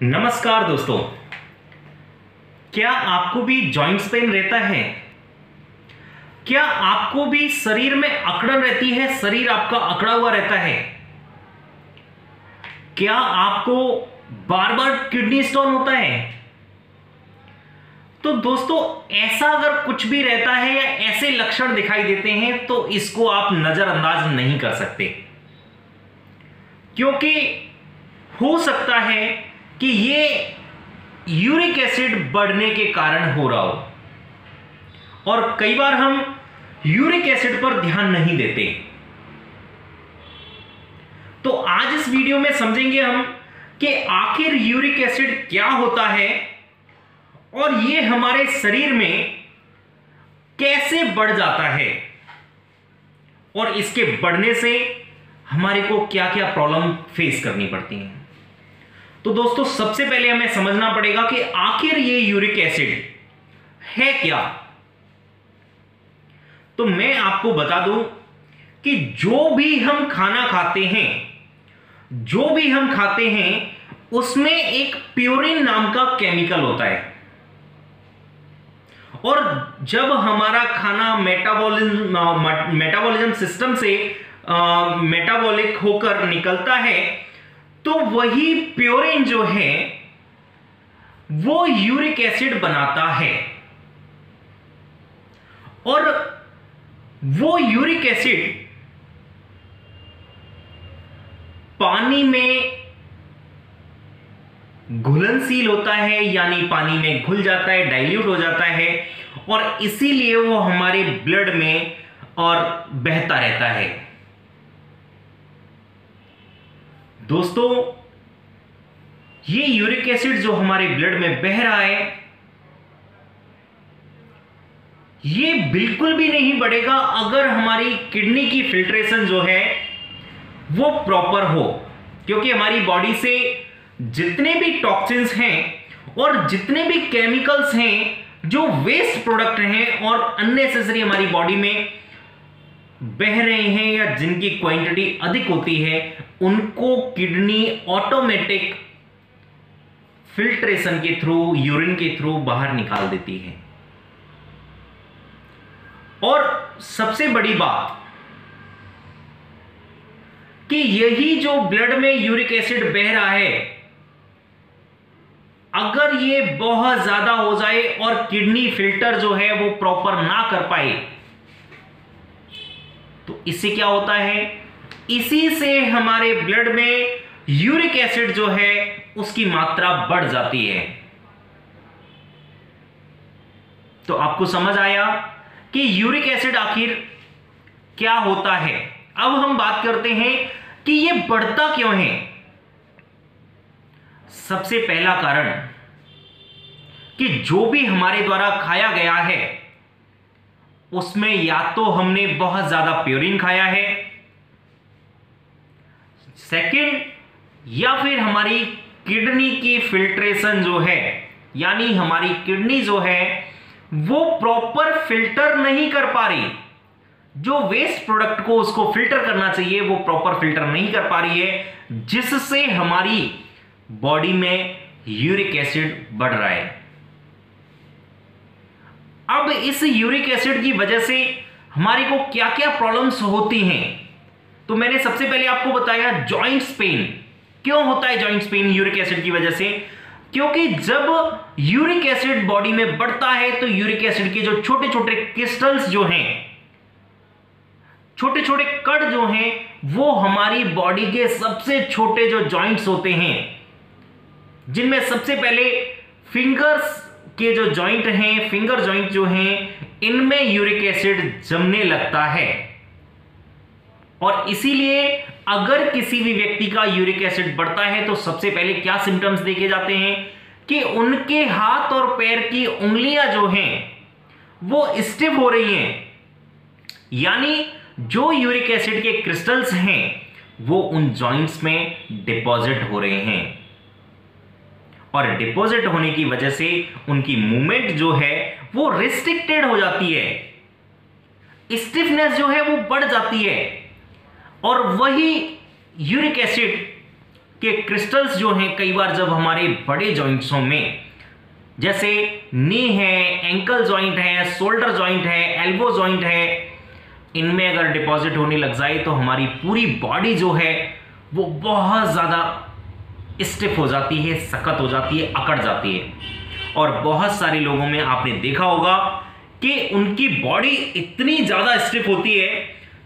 नमस्कार दोस्तों, क्या आपको भी जॉइंट्स पेन रहता है? क्या आपको भी शरीर में अकड़न रहती है? शरीर आपका अकड़ा हुआ रहता है? क्या आपको बार बार किडनी स्टोन होता है? तो दोस्तों, ऐसा अगर कुछ भी रहता है या ऐसे लक्षण दिखाई देते हैं तो इसको आप नजरअंदाज नहीं कर सकते, क्योंकि हो सकता है कि ये यूरिक एसिड बढ़ने के कारण हो रहा हो। और कई बार हम यूरिक एसिड पर ध्यान नहीं देते। तो आज इस वीडियो में समझेंगे हम कि आखिर यूरिक एसिड क्या होता है और ये हमारे शरीर में कैसे बढ़ जाता है और इसके बढ़ने से हमारे को क्या क्या प्रॉब्लम फेस करनी पड़ती हैं। तो दोस्तों, सबसे पहले हमें समझना पड़ेगा कि आखिर ये यूरिक एसिड है क्या। तो मैं आपको बता दूं कि जो भी हम खाना खाते हैं उसमें एक प्यूरिन नाम का केमिकल होता है। और जब हमारा खाना मेटाबॉलिज्म सिस्टम से मेटाबॉलिक होकर निकलता है तो वही प्यूरिन जो है वो यूरिक एसिड बनाता है। और वो यूरिक एसिड पानी में घुलनशील होता है, यानी पानी में घुल जाता है, डाइल्यूट हो जाता है, और इसीलिए वो हमारे ब्लड में और बहता रहता है। दोस्तों, ये यूरिक एसिड जो हमारे ब्लड में बह रहा है ये बिल्कुल भी नहीं बढ़ेगा अगर हमारी किडनी की फिल्ट्रेशन जो है वो प्रॉपर हो, क्योंकि हमारी बॉडी से जितने भी टॉक्सिन्स हैं और जितने भी केमिकल्स हैं जो वेस्ट प्रोडक्ट हैं और अननेसेसरी हमारी बॉडी में बह रहे हैं या जिनकी क्वांटिटी अधिक होती है, उनको किडनी ऑटोमेटिक फिल्ट्रेशन के थ्रू, यूरिन के थ्रू बाहर निकाल देती है। और सबसे बड़ी बात कि यही जो ब्लड में यूरिक एसिड बह रहा है, अगर ये बहुत ज्यादा हो जाए और किडनी फिल्टर जो है वो प्रॉपर ना कर पाए तो इससे क्या होता है, इसी से हमारे ब्लड में यूरिक एसिड जो है उसकी मात्रा बढ़ जाती है। तो आपको समझ आया कि यूरिक एसिड आखिर क्या होता है। अब हम बात करते हैं कि ये बढ़ता क्यों है। सबसे पहला कारण कि जो भी हमारे द्वारा खाया गया है उसमें या तो हमने बहुत ज्यादा प्यूरिन खाया है, सेकंड, या फिर हमारी किडनी की फिल्ट्रेशन जो है, यानी हमारी किडनी जो है वो प्रॉपर फिल्टर नहीं कर पा रही, जो वेस्ट प्रोडक्ट को उसको फिल्टर करना चाहिए वो प्रॉपर फिल्टर नहीं कर पा रही है, जिससे हमारी बॉडी में यूरिक एसिड बढ़ रहा है। अब इस यूरिक एसिड की वजह से हमारी को क्या क्या प्रॉब्लम्स होती हैं, तो मैंने सबसे पहले आपको बताया जॉइंट्स पेन। क्यों होता है जॉइंट्स पेन यूरिक एसिड की वजह से? क्योंकि जब यूरिक एसिड बॉडी में बढ़ता है तो यूरिक एसिड के जो छोटे छोटे क्रिस्टल्स जो हैं, छोटे छोटे कण जो हैं, वो हमारी बॉडी के सबसे छोटे जो जॉइंट्स होते हैं, जिनमें सबसे पहले फिंगर्स के जो जॉइंट हैं, फिंगर जॉइंट जो हैं, इनमें यूरिक एसिड जमने लगता है। और इसीलिए अगर किसी भी व्यक्ति का यूरिक एसिड बढ़ता है तो सबसे पहले क्या सिम्टम्स देखे जाते हैं कि उनके हाथ और पैर की उंगलियां जो हैं वो स्टिफ हो रही हैं, यानी जो यूरिक एसिड के क्रिस्टल्स हैं वो उन जॉइंट्स में डिपॉजिट हो रहे हैं। और डिपॉजिट होने की वजह से उनकी मूवमेंट जो है वो रिस्ट्रिक्टेड हो जाती है, स्टिफनेस जो है वो बढ़ जाती है, और वही यूरिक एसिड कि क्रिस्टल्स जो हैं कई बार जब हमारे बड़े जॉइंट्सों में, जैसे नी है, एंकल जॉइंट है, शोल्डर जॉइंट है, एल्बो जॉइंट है, इनमें अगर डिपॉजिट होने लग जाए तो हमारी पूरी बॉडी जो है वो बहुत ज़्यादा स्टिफ हो जाती है, सख्त हो जाती है, अकड़ जाती है। और बहुत सारे लोगों में आपने देखा होगा कि उनकी बॉडी इतनी ज़्यादा स्टिफ होती है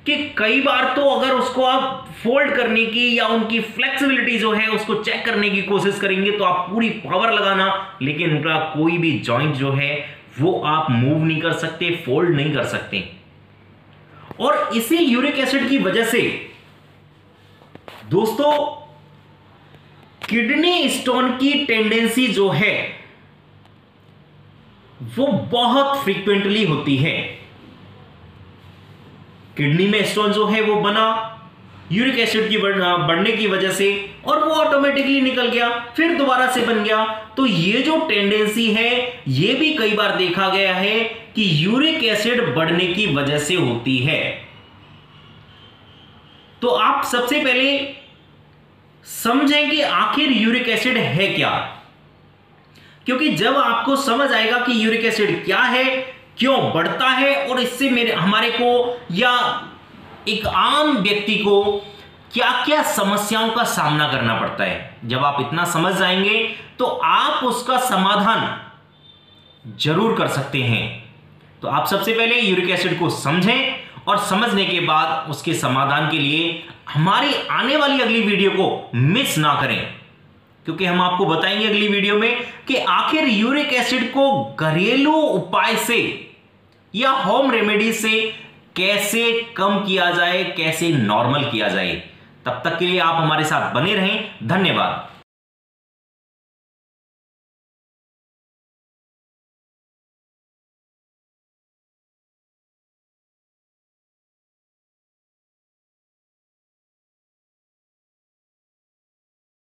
कि कई बार तो अगर उसको आप फोल्ड करने की या उनकी फ्लेक्सिबिलिटी जो है उसको चेक करने की कोशिश करेंगे तो आप पूरी पावर लगाना, लेकिन उनका कोई भी जॉइंट जो है वो आप मूव नहीं कर सकते, फोल्ड नहीं कर सकते। और इसी यूरिक एसिड की वजह से दोस्तों किडनी स्टोन की टेंडेंसी जो है वो बहुत फ्रीक्वेंटली होती है। किडनी में स्टोन जो है वो बना यूरिक एसिड की बढ़ने की वजह से, और वो ऑटोमेटिकली निकल गया, फिर दोबारा से बन गया। तो ये जो टेंडेंसी है ये भी कई बार देखा गया है कि यूरिक एसिड बढ़ने की वजह से होती है। तो आप सबसे पहले समझें कि आखिर यूरिक एसिड है क्या, क्योंकि जब आपको समझ आएगा कि यूरिक एसिड क्या है, क्यों बढ़ता है और इससे हमारे को या एक आम व्यक्ति को क्या क्या समस्याओं का सामना करना पड़ता है, जब आप इतना समझ जाएंगे तो आप उसका समाधान जरूर कर सकते हैं। तो आप सबसे पहले यूरिक एसिड को समझें और समझने के बाद उसके समाधान के लिए हमारी आने वाली अगली वीडियो को मिस ना करें, क्योंकि हम आपको बताएंगे अगली वीडियो में कि आखिर यूरिक एसिड को घरेलू उपाय से या होम रेमेडी से कैसे कम किया जाए, कैसे नॉर्मल किया जाए। तब तक के लिए आप हमारे साथ बने रहें। धन्यवाद।